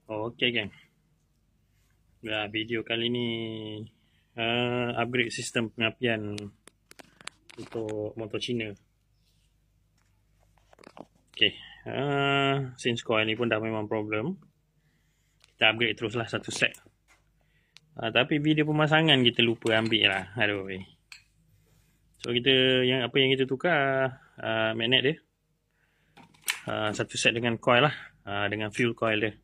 Okey geng. Video kali ni upgrade sistem pengapian untuk motor Cina. Okey. Since coil ni pun dah memang problem, kita upgrade teruslah satu set. Tapi video pemasangan kita lupa ambil lah. Aduh. So apa yang kita tukar magnet dia. Satu set dengan coil lah, dengan fuel coil dia.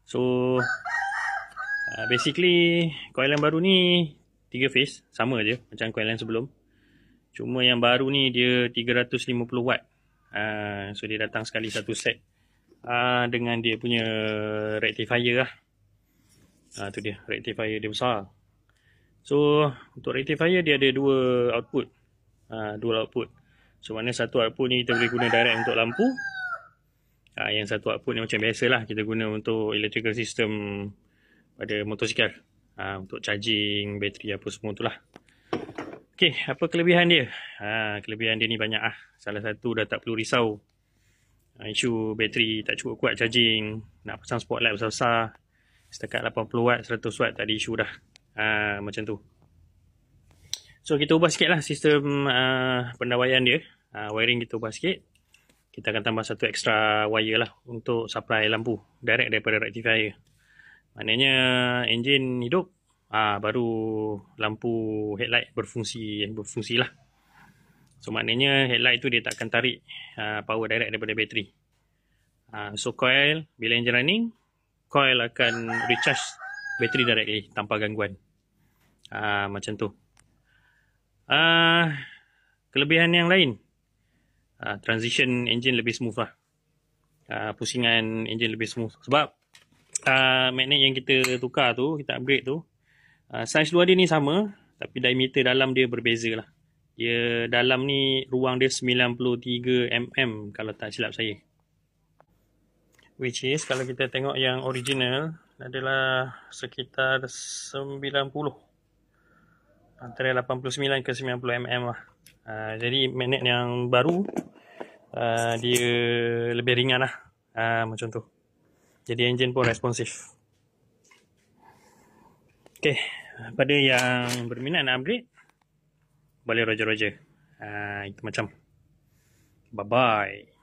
So basically coil yang baru ni 3 phase, sama je macam coil yang sebelum. Cuma yang baru ni dia 350 watt. So dia datang sekali satu set dengan dia punya rectifier lah. Tu dia, rectifier dia besar. So untuk rectifier dia ada dua output. So mana satu output ni kita boleh guna direct untuk lampu. Yang satu output ni macam biasalah kita guna untuk electrical system pada motosikal. Untuk charging, bateri apa semua tu lah. Okey, apa kelebihan dia? Kelebihan dia ni banyak lah. Salah satu dah tak perlu risau isu bateri tak cukup kuat charging, nak pasang spotlight besar-besar setakat 80 watt, 100 watt tak ada isu dah. Macam tu. So kita ubah sikit lah sistem pendawaian dia. Wiring kita ubah sikit. Kita akan tambah satu extra wire lah untuk supply lampu direct daripada rectifier. Maknanya enjin hidup, baru lampu headlight berfungsi lah. So maknanya headlight tu dia tak akan tarik power direct daripada bateri. So coil, bila enjin running, coil akan recharge bateri directly tanpa gangguan. Macam tu. Kelebihan yang lain, transition engine lebih smooth lah. Pusingan engine lebih smooth. Sebab magnet yang kita tukar tu, kita upgrade tu, saiz luar dia ni sama, tapi diameter dalam dia berbeza lah. Dia dalam ni ruang dia 93 mm kalau tak silap saya. Which is kalau kita tengok yang original adalah sekitar 90. Antara 89 ke 90 mm lah. Jadi magnet yang baru dia lebih ringan lah. Macam tu. Jadi engine pun responsif. Okay, pada yang berminat nak upgrade, boleh roger-roger. Itu macam. Bye-bye.